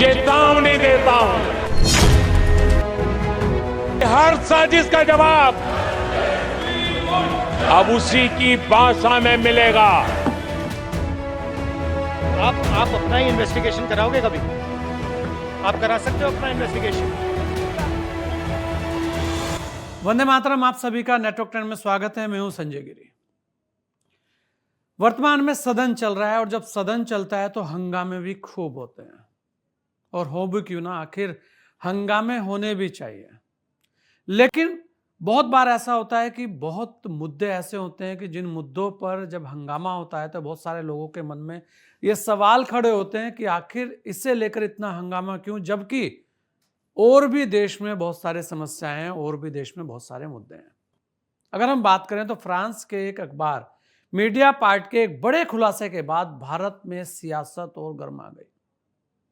चेतावनी देता हूं, हर साजिश का जवाब अब उसी की भाषा में मिलेगा। आप अपना ही इन्वेस्टिगेशन कराओगे कभी? आप करा सकते हो अपना इन्वेस्टिगेशन? वंदे मातरम। आप सभी का नेटवर्क 10 में स्वागत है। मैं हूं संजय गिरी। वर्तमान में सदन चल रहा है और जब सदन चलता है तो हंगामे भी खूब होते हैं, और हो भी क्यों ना, आखिर हंगामे होने भी चाहिए। लेकिन बहुत बार ऐसा होता है कि बहुत मुद्दे ऐसे होते हैं कि जिन मुद्दों पर जब हंगामा होता है तो बहुत सारे लोगों के मन में ये सवाल खड़े होते हैं कि आखिर इसे लेकर इतना हंगामा क्यों, जबकि और भी देश में बहुत सारे समस्याएं हैं, और भी देश में बहुत सारे मुद्दे हैं। अगर हम बात करें तो फ्रांस के एक अखबार मीडिया पार्ट के एक बड़े खुलासे के बाद भारत में सियासत और गर्मा गई।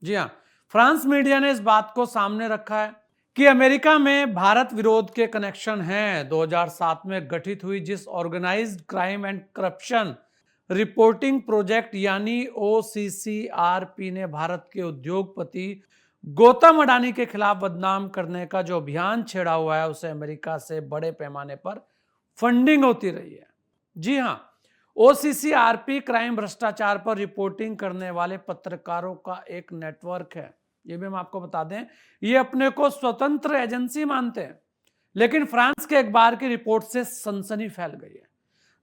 जी हां, फ्रांस मीडिया ने इस बात को सामने रखा है कि अमेरिका में भारत विरोध के कनेक्शन हैं। 2007 में गठित हुई जिस organized crime and corruption reporting project यानी OCCRP ने भारत के उद्योगपति गौतम अडानी के खिलाफ बदनाम करने का जो अभियान छेड़ा हुआ है, उसे अमेरिका से बड़े पैमाने पर फंडिंग होती रही है। जी हां, OCCRP क्राइम भ्रष्टाचार पर रिपोर्टिंग करने वाले पत्रकारों का एक नेटवर्क है। ये भी हम आपको बता दें, ये अपने को स्वतंत्र एजेंसी मानते हैं, लेकिन फ्रांस के अखबार की रिपोर्ट से सनसनी फैल गई है।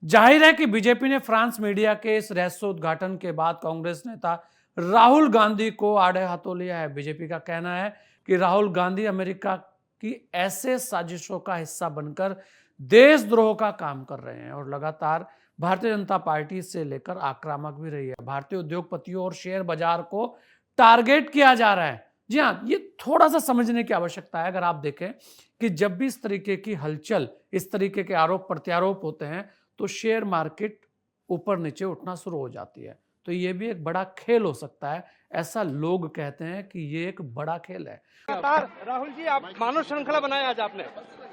जाहिर है कि बीजेपी ने फ्रांस मीडिया के इस रहस्योद्घाटन के बाद कांग्रेस नेता राहुल गांधी को आड़े हाथों लिया है। बीजेपी का कहना है कि राहुल गांधी अमेरिका की ऐसे साजिशों का हिस्सा बनकर देशद्रोह का काम कर रहे हैं और लगातार भारतीय जनता पार्टी से लेकर आक्रामक भी रही है। भारतीय उद्योगपतियों और शेयर बाजार को टारगेट किया जा रहा है। जी हाँ, ये थोड़ा सा समझने की आवश्यकता है। अगर आप देखें कि जब भी इस तरीके की हलचल, इस तरीके के आरोप प्रत्यारोप होते हैं तो शेयर मार्केट ऊपर नीचे उठना शुरू हो जाती है। तो ये भी एक बड़ा खेल हो सकता है, ऐसा लोग कहते हैं कि ये एक बड़ा खेल है। राहुल जी, आप मानव श्रृंखला बनाया आज आपने।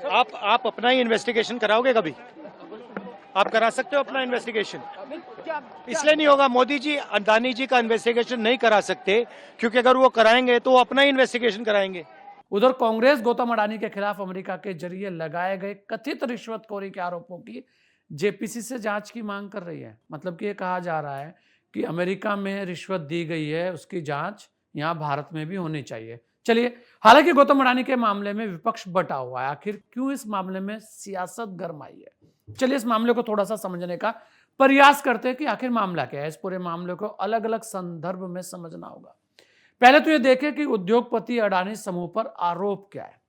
आप अपना ही इन्वेस्टिगेशन कराओगे कभी? आप करा सकते हो अपना इन्वेस्टिगेशन? इसलिए नहीं होगा, मोदी जी अडानी जी का इन्वेस्टिगेशन नहीं करा सकते क्योंकि अगर वो कराएंगे तो वो अपना ही इन्वेस्टिगेशन कराएंगे। उधर कांग्रेस गौतम अडानी के खिलाफ अमेरिका के जरिए लगाए गए कथित रिश्वतखोरी के आरोपों की JPC से जांच की मांग कर रही है। मतलब कि ये कहा जा रहा है कि अमेरिका में रिश्वत दी गई है, उसकी जांच यहां भारत में भी होनी चाहिए। चलिए, हालांकि गौतम अडानी के मामले में विपक्ष बटा हुआ है। आखिर क्यों इस मामले में सियासत गरमाई है? चलिए, इस मामले को थोड़ा सा समझने का प्रयास करते हैं कि आखिर मामला क्या है। इस पूरे मामले को अलग अलग संदर्भ में समझना होगा। पहले तो ये देखें कि उद्योगपति अडानी समूह पर आरोप क्या है।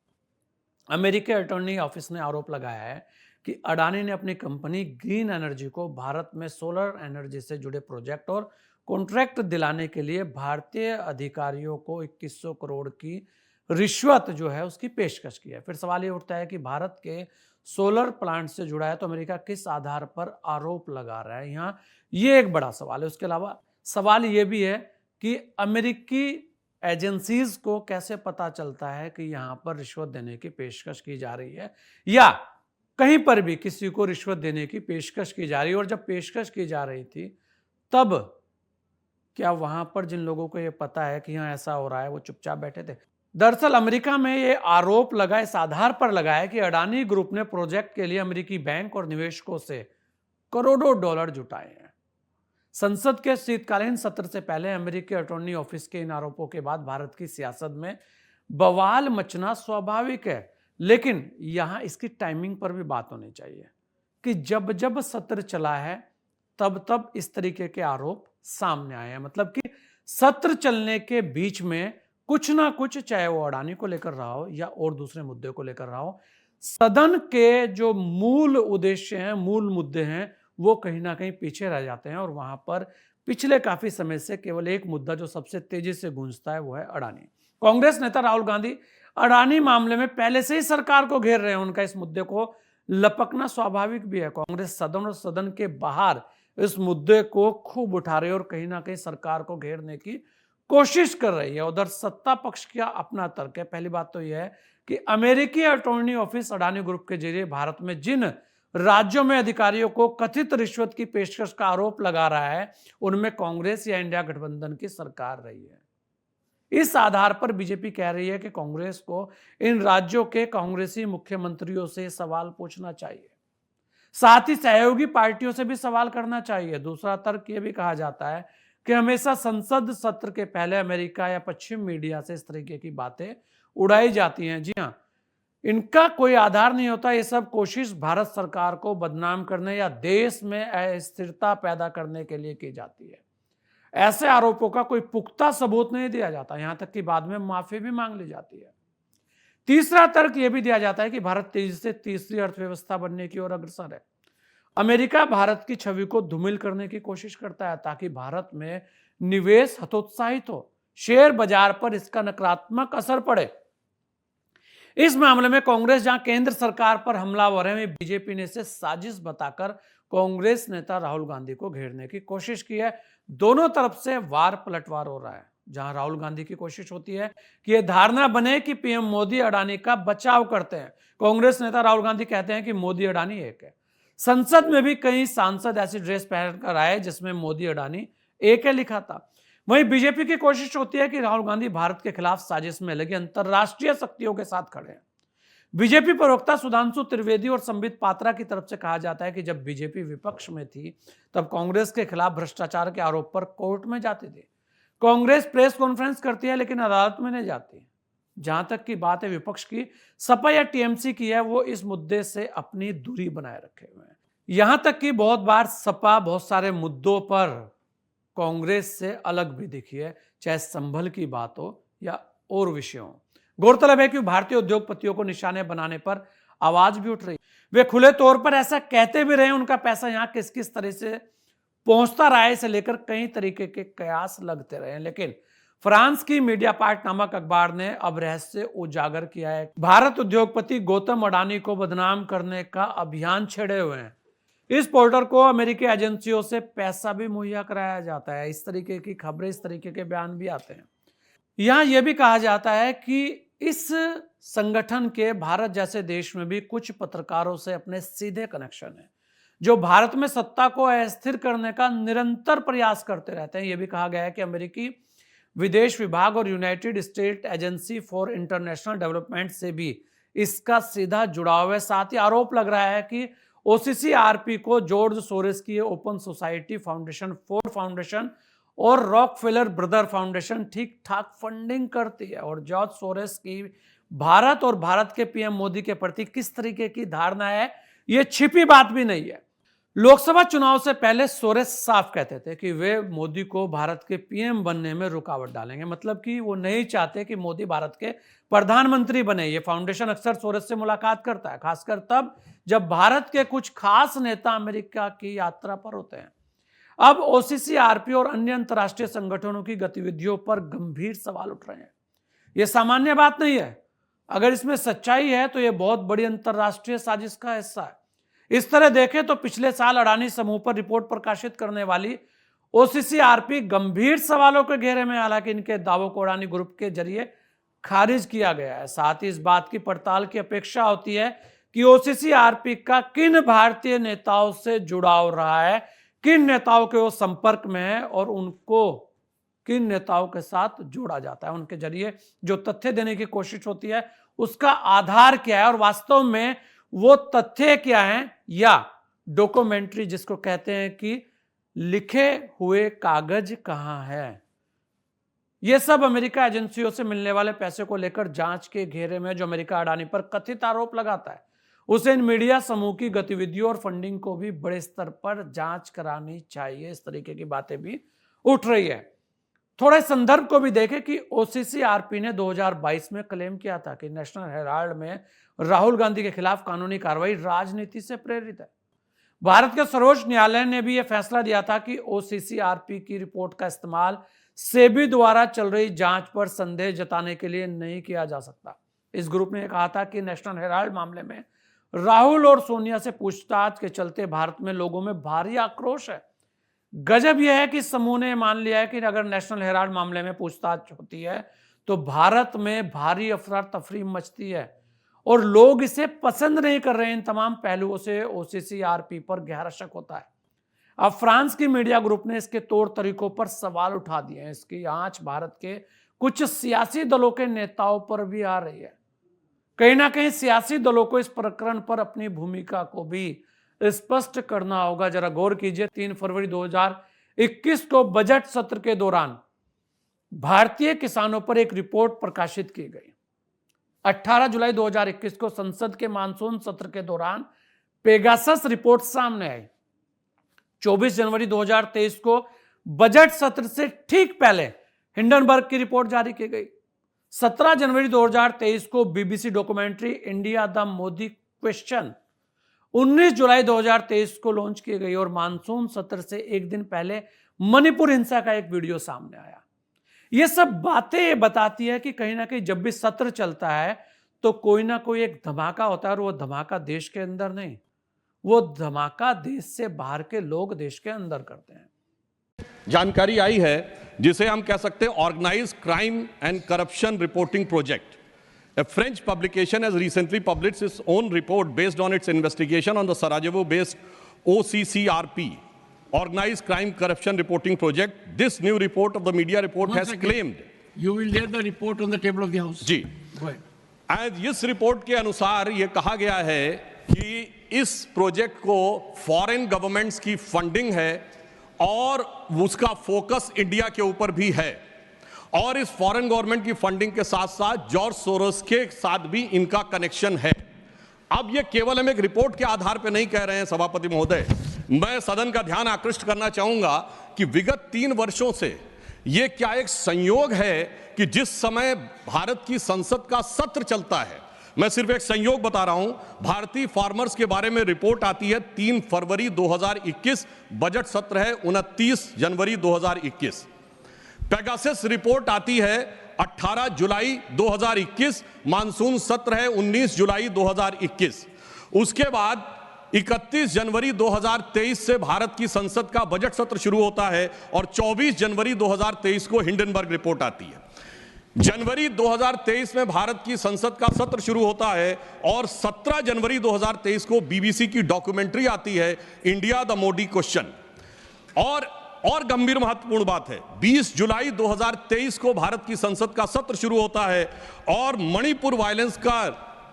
अमेरिकी अटॉर्नी ऑफिस ने आरोप लगाया है कि अडानी ने अपनी कंपनी ग्रीन एनर्जी को भारत में सोलर एनर्जी से जुड़े प्रोजेक्ट और कॉन्ट्रैक्ट दिलाने के लिए भारतीय अधिकारियों को 2100 करोड़ की रिश्वत जो है उसकी पेशकश की है। फिर सवाल ये उठता है कि भारत के सोलर प्लांट से जुड़ा है तो अमेरिका किस आधार पर आरोप लगा रहा है। यहाँ ये एक बड़ा सवाल है। उसके अलावा सवाल ये भी है कि अमेरिकी एजेंसीज को कैसे पता चलता है कि यहाँ पर रिश्वत देने की पेशकश की जा रही है, या कहीं पर भी किसी को रिश्वत देने की पेशकश की जा रही है। और जब पेशकश की जा रही थी तब क्या वहां पर जिन लोगों को ये पता है कि यहाँ ऐसा हो रहा है वो चुपचाप बैठे थे? दरअसल अमेरिका में ये आरोप लगा इस आधार पर लगा है कि अडानी ग्रुप ने प्रोजेक्ट के लिए अमेरिकी बैंक और निवेशकों से करोड़ों डॉलर जुटाए हैं। संसद के शीतकालीन सत्र से पहले अमेरिकी अटॉर्नी ऑफिस के इन आरोपों के बाद भारत की सियासत में बवाल मचना स्वाभाविक है। लेकिन यहां इसकी टाइमिंग पर भी बात होनी चाहिए कि जब जब सत्र चला है तब तब इस तरीके के आरोप सामने आए हैं। मतलब कि सत्र चलने के बीच में कुछ ना कुछ, चाहे वो अडानी को लेकर रहा हो या और दूसरे मुद्दे को लेकर रहा हो, सदन के जो मूल उद्देश्य हैं, मूल मुद्दे हैं, वो कहीं ना कहीं पीछे रह जाते हैं। और वहां पर पिछले काफी समय से केवल एक मुद्दा जो सबसे तेजी से गूंजता है वो है अडानी। कांग्रेस नेता राहुल गांधी अडानी मामले में पहले से ही सरकार को घेर रहे हैं। उनका इस मुद्दे को लपकना स्वाभाविक भी है। कांग्रेस सदन और सदन के बाहर इस मुद्दे को खूब उठा रही है और कहीं ना कहीं सरकार को घेरने की कोशिश कर रही है। उधर सत्ता पक्ष का अपना तर्क है। पहली बात तो यह है कि अमेरिकी अटॉर्नी ऑफिस अडानी ग्रुप के जरिए भारत में जिन राज्यों में अधिकारियों को कथित रिश्वत की पेशकश का आरोप लगा रहा है, उनमें कांग्रेस या इंडिया गठबंधन की सरकार रही है। इस आधार पर बीजेपी कह रही है कि कांग्रेस को इन राज्यों के कांग्रेसी मुख्यमंत्रियों से सवाल पूछना चाहिए, साथ ही सहयोगी पार्टियों से भी सवाल करना चाहिए। दूसरा तर्क यह भी कहा जाता है कि हमेशा संसद सत्र के पहले अमेरिका या पश्चिम मीडिया से इस तरीके की बातें उड़ाई जाती हैं। जी हां, इनका कोई आधार नहीं होता। ये सब कोशिश भारत सरकार को बदनाम करने या देश में अस्थिरता पैदा करने के लिए की जाती है। ऐसे आरोपों का कोई पुख्ता सबूत नहीं दिया जाता, यहां तक कि बाद में माफी भी मांग ली जाती है। तीसरा तर्क यह भी दिया जाता है कि भारत तेजी से तीसरी अर्थव्यवस्था बनने की ओर अग्रसर है। अमेरिका भारत की छवि को धूमिल करने की कोशिश करता है ताकि भारत में निवेश हतोत्साहित हो, शेयर बाजार पर इसका नकारात्मक असर पड़े। इस मामले में कांग्रेस जहां केंद्र सरकार पर हमलावर है, बीजेपी ने इसे साजिश बताकर कांग्रेस नेता राहुल गांधी को घेरने की कोशिश की है। दोनों तरफ से वार पलटवार हो रहा है। जहां राहुल गांधी की कोशिश होती है कि यह धारणा बने कि पीएम मोदी अडानी का बचाव करते हैं, कांग्रेस नेता राहुल गांधी कहते हैं कि मोदी अडानी एक है। संसद में भी कई सांसद ऐसी ड्रेस पहनकर आए जिसमें मोदी अडानी एक है लिखा था। वहीं बीजेपी की कोशिश होती है कि राहुल गांधी भारत के खिलाफ साजिश में लगी अंतरराष्ट्रीय शक्तियों के साथ खड़े हैं। बीजेपी प्रवक्ता सुधांशु त्रिवेदी और संबित पात्रा की तरफ से कहा जाता है कि जब बीजेपी विपक्ष में थी तब कांग्रेस के खिलाफ भ्रष्टाचार के आरोप पर कोर्ट में जाती थी। कांग्रेस प्रेस कॉन्फ्रेंस करती है लेकिन अदालत में नहीं जाती। जहां तक की बात है विपक्ष की, सपा या टीएमसी की है, वो इस मुद्दे से अपनी दूरी बनाए रखे हुए हैं। यहां तक कि बहुत बार सपा बहुत सारे मुद्दों पर कांग्रेस से अलग भी दिखी है, चाहे संभल की बात हो या और विषयों। गौरतलब है कि भारतीय उद्योगपतियों को निशाने बनाने पर आवाज भी उठ रही। वे खुले तौर पर ऐसा कहते भी रहे, उनका पैसा यहां किस किस तरह से पहुंचता रहा है इसे लेकर कई तरीके के कयास लगते रहे। लेकिन फ्रांस की मीडियापार्ट नामक अखबार ने अब रहस्य उजागर किया है। भारत उद्योगपति गौतम अडानी को बदनाम करने का अभियान छेड़े हुए हैं। इस पोर्टल को अमेरिकी एजेंसियों से पैसा भी मुहैया कराया जाता है। इस तरीके की खबरें, इस तरीके के बयान भी आते हैं। यहां यह भी कहा जाता है कि इस संगठन के भारत जैसे देश में भी कुछ पत्रकारों से अपने सीधे कनेक्शन है, जो भारत में सत्ता को अस्थिर करने का निरंतर प्रयास करते रहते हैं। यह भी कहा गया है कि अमेरिकी विदेश विभाग और United state agency for international development से भी इसका सीधा जुड़ाव है। साथ ही आरोप लग रहा है कि ओसीसीआरपी को जॉर्ज सोरोस की open society foundation, Ford foundation और रॉकफेलर ब्रदर फाउंडेशन ठीक ठाक फंडिंग करती है। और जॉर्ज सोरोस की भारत और भारत के पीएम मोदी के प्रति किस तरीके की धारणा है, यह छिपी बात भी नहीं है। लोकसभा चुनाव से पहले सोरेस साफ कहते थे कि वे मोदी को भारत के पीएम बनने में रुकावट डालेंगे, मतलब कि वो नहीं चाहते कि मोदी भारत के प्रधानमंत्री बने। ये फाउंडेशन अक्सर सोरेस से मुलाकात करता है, खासकर तब जब भारत के कुछ खास नेता अमेरिका की यात्रा पर होते हैं। अब ओसीसीआरपी और अन्य अंतर्राष्ट्रीय संगठनों की गतिविधियों पर गंभीर सवाल उठ रहे हैं। यह सामान्य बात नहीं है। अगर इसमें सच्चाई है तो यह बहुत बड़ी अंतर्राष्ट्रीय साजिश का हिस्सा है। इस तरह देखें तो पिछले साल अडानी समूह पर रिपोर्ट प्रकाशित करने वाली ओसीसीआरपी गंभीर सवालों के घेरे में, हालांकि इनके दावों को अडानी ग्रुप के जरिए खारिज किया गया है। साथ ही इस बात की पड़ताल की अपेक्षा होती है कि ओसीसीआरपी का किन भारतीय नेताओं से जुड़ाव रहा है, किन नेताओं के वो संपर्क में है और उनको किन नेताओं के साथ जोड़ा जाता है। उनके जरिए जो तथ्य देने की कोशिश होती है उसका आधार क्या है और वास्तव में वो तथ्य क्या है, या डॉक्यूमेंट्री जिसको कहते हैं कि लिखे हुए कागज कहां है। यह सब अमेरिका एजेंसियों से मिलने वाले पैसे को लेकर जांच के घेरे में जो अमेरिका अडानी पर कथित आरोप लगाता है, उसे इन मीडिया समूह की गतिविधियों और फंडिंग को भी बड़े स्तर पर जांच करानी चाहिए। इस तरीके की बातें भी उठ रही है। थोड़े संदर्भ को भी देखें कि ओसीसीआरपी ने 2022 में क्लेम किया था कि नेशनल हेराल्ड में राहुल गांधी के खिलाफ कानूनी कार्रवाई राजनीति से प्रेरित है। भारत के सर्वोच्च न्यायालय ने भी यह फैसला दिया था कि ओसीसीआरपी की रिपोर्ट का इस्तेमाल सेबी द्वारा चल रही जांच पर संदेह जताने के लिए नहीं किया जा सकता। इस ग्रुप ने कहा था कि नेशनल हेराल्ड मामले में राहुल और सोनिया से पूछताछ के चलते भारत में लोगों में भारी आक्रोश है। गजब यह है कि समूह ने मान लिया है कि अगर नेशनल हेराल्ड मामले में पूछताछ होती है तो भारत में भारी अफरा तफरी मचती है और लोग इसे पसंद नहीं कर रहे हैं। इन तमाम पहलुओं से ओसीसीआरपी पर गहरा शक होता है। अब फ्रांस की मीडिया ग्रुप ने इसके तौर तरीकों पर सवाल उठा दिए हैं। इसकी आंच भारत के कुछ सियासी दलों के नेताओं पर भी आ रही है। कहीं ना कहीं सियासी दलों को इस प्रकरण पर अपनी भूमिका को भी स्पष्ट करना होगा। जरा गौर कीजिए, 3 फरवरी 2021 को बजट सत्र के दौरान भारतीय किसानों पर एक रिपोर्ट प्रकाशित की गई। 18 जुलाई 2021 को संसद के मानसून सत्र के दौरान पेगासस रिपोर्ट सामने आई। 24 जनवरी 2023 को बजट सत्र से ठीक पहले हिंडनबर्ग की रिपोर्ट जारी की गई। 17 जनवरी 2023 को BBC documentary India the Modi question 19 जुलाई 2023 को लॉन्च की गई और मानसून सत्र से एक दिन पहले मणिपुर हिंसा का एक वीडियो सामने आया। ये सब बातें बताती है कि कहीं ना कहीं जब भी सत्र चलता है तो कोई ना कोई एक धमाका होता है, और वो धमाका देश के अंदर नहीं, वो धमाका देश से बाहर के लोग देश के अंदर करते हैं। जानकारी आई है जिसे हम कह सकते हैं organize crime and corruption reporting project. A French publication has recently published its own report based on its investigation on the Sarajevo-based OCCRP, Organized Crime Corruption Reporting Project. This new report of the media report has claimed. You will lay the report on the table of the House. जी, Go ahead. आज इस report के अनुसार ये कहा गया है कि इस प्रोजेक्ट को फॉरेन गवर्नमेंट्स की फंडिंग है और उसका फोकस इंडिया के ऊपर भी है, और इस फॉरेन गवर्नमेंट की फंडिंग के साथ साथ जॉर्ज सोरोस के साथ भी इनका कनेक्शन है। अब ये केवल हम एक रिपोर्ट के आधार पर नहीं कह रहे हैं सभापति महोदय, मैं सदन का ध्यान आकृष्ट करना चाहूंगा कि विगत 3 वर्षों से ये क्या एक संयोग है कि जिस समय भारत की संसद का सत्र चलता है, मैं सिर्फ एक संयोग बता रहा हूं, भारतीय फार्मर्स के बारे में रिपोर्ट आती है 3 फरवरी 2021, बजट सत्र है 29 जनवरी 2021। पेगासस रिपोर्ट आती है 18 जुलाई 2021, मानसून सत्र है 19 जुलाई 2021। उसके बाद 31 जनवरी 2023 से भारत की संसद का बजट सत्र शुरू होता है और 24 जनवरी 2023 को हिंडनबर्ग रिपोर्ट आती है। जनवरी 2023 में भारत की संसद का सत्र शुरू होता है और 17 जनवरी 2023 को बीबीसी की डॉक्यूमेंट्री आती है इंडिया द मोदी क्वेश्चन। और गंभीर महत्वपूर्ण बात है, 20 जुलाई 2023 को भारत की संसद का सत्र शुरू होता है और मणिपुर वायलेंस का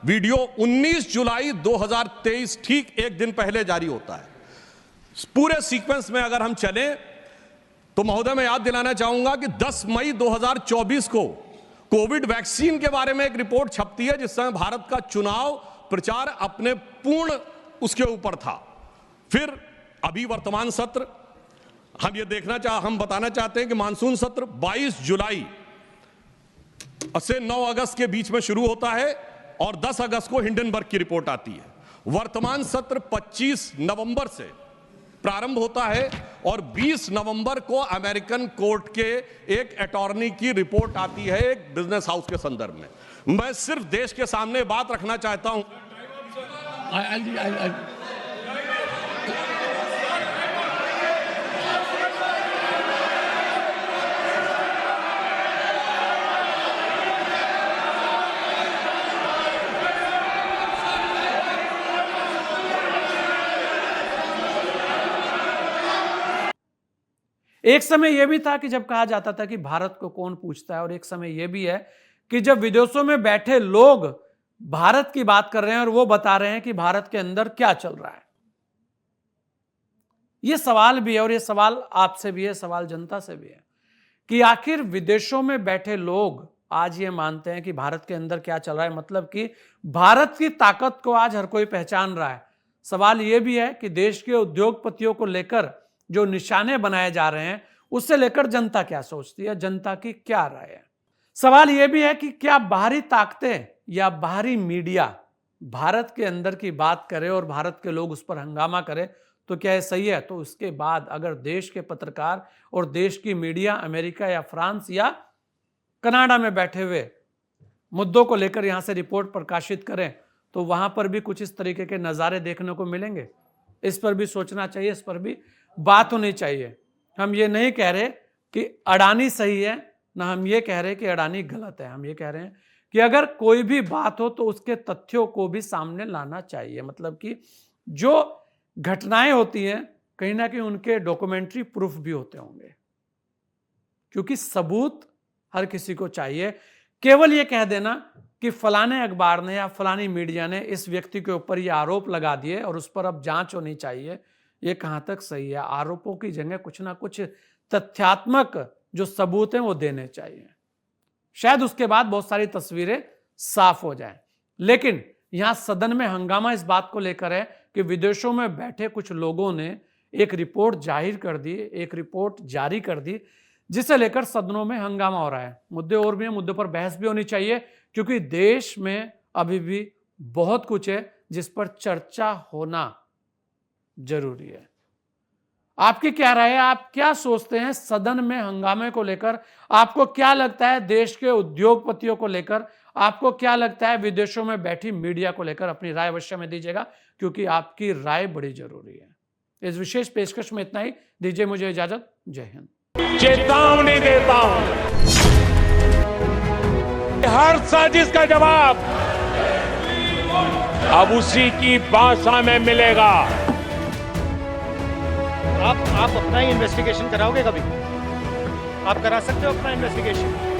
वीडियो 19 जुलाई 2023 ठीक एक दिन पहले जारी होता है। पूरे सीक्वेंस में अगर हम चलें तो महोदय मैं याद दिलाना चाहूंगा कि 10 मई 2024 को कोविड वैक्सीन के बारे में एक रिपोर्ट छपती है, जिस समय भारत का चुनाव प्रचार अपने पूर्ण उसके ऊपर था। फिर अभी वर्तमान सत्र हम बताना चाहते हैं कि मानसून सत्र 22 जुलाई से 9 अगस्त के बीच में शुरू होता है और 10 अगस्त को हिंडनबर्ग की रिपोर्ट आती है। वर्तमान सत्र 25 नवंबर से प्रारंभ होता है और 20 नवंबर को अमेरिकन कोर्ट के एक अटॉर्नी की रिपोर्ट आती है एक बिजनेस हाउस के संदर्भ में। मैं सिर्फ देश के सामने बात रखना चाहता हूं। एक समय यह भी था कि जब कहा जाता था कि भारत को कौन पूछता है, और एक समय यह भी है कि जब विदेशों में बैठे लोग भारत की बात कर रहे हैं और वो बता रहे हैं कि भारत के अंदर क्या चल रहा है। यह सवाल भी है, और यह सवाल आपसे भी है, सवाल जनता से भी है कि आखिर विदेशों में बैठे लोग आज ये मानते हैं कि भारत के अंदर क्या चल रहा है, मतलब कि भारत की ताकत को आज हर कोई पहचान रहा है। सवाल यह भी है कि देश के उद्योगपतियों को लेकर जो निशाने बनाए जा रहे हैं उससे लेकर जनता क्या सोचती है, जनता की क्या राय है। सवाल यह भी है कि क्या बाहरी ताकतें या बाहरी मीडिया भारत के अंदर की बात करे और भारत के लोग उस पर हंगामा करें तो क्या यह सही है? तो उसके बाद अगर देश के पत्रकार और देश की मीडिया अमेरिका या फ्रांस या कनाडा में बैठे हुए मुद्दों को लेकर यहां से रिपोर्ट प्रकाशित करें तो वहां पर भी कुछ इस तरीके के नज़ारे देखने को मिलेंगे। इस पर भी सोचना चाहिए, इस पर भी बात होनी चाहिए। हम ये नहीं कह रहे कि अडानी सही है, ना हम ये कह रहे कि अडानी गलत है। हम ये कह रहे हैं कि अगर कोई भी बात हो तो उसके तथ्यों को भी सामने लाना चाहिए, मतलब कि जो घटनाएं होती हैं कहीं ना कहीं उनके डॉक्यूमेंट्री प्रूफ भी होते होंगे, क्योंकि सबूत हर किसी को चाहिए। केवल ये कह देना कि फलाने अखबार ने या फलानी मीडिया ने इस व्यक्ति के ऊपर ये आरोप लगा दिए और उस पर अब जांच होनी चाहिए, ये कहां तक सही है? आरोपों की जगह कुछ ना कुछ तथ्यात्मक जो सबूत हैं वो देने चाहिए, शायद उसके बाद बहुत सारी तस्वीरें साफ हो जाएं। लेकिन यहां सदन में हंगामा इस बात को लेकर है कि विदेशों में बैठे कुछ लोगों ने एक रिपोर्ट जाहिर कर दी, एक रिपोर्ट जारी कर दी, जिसे लेकर सदनों में हंगामा हो रहा है। मुद्दे और भी हैं, मुद्दों पर बहस भी होनी चाहिए, क्योंकि देश में अभी भी बहुत कुछ है जिस पर चर्चा होना जरूरी है। आपकी क्या राय है? आप क्या सोचते हैं सदन में हंगामे को लेकर? आपको क्या लगता है देश के उद्योगपतियों को लेकर? आपको क्या लगता है विदेशों में बैठी मीडिया को लेकर? अपनी राय अवश्य में दीजिएगा, क्योंकि आपकी राय बड़ी जरूरी है। इस विशेष पेशकश में इतना ही। दीजिए मुझे इजाजत। जय हिंद। चेतावनी देता हूं, हर साजिश का जवाब अब उसी की भाषा में मिलेगा। आप अपना ही इन्वेस्टिगेशन कराओगे कभी? आप करा सकते हो अपना इन्वेस्टिगेशन?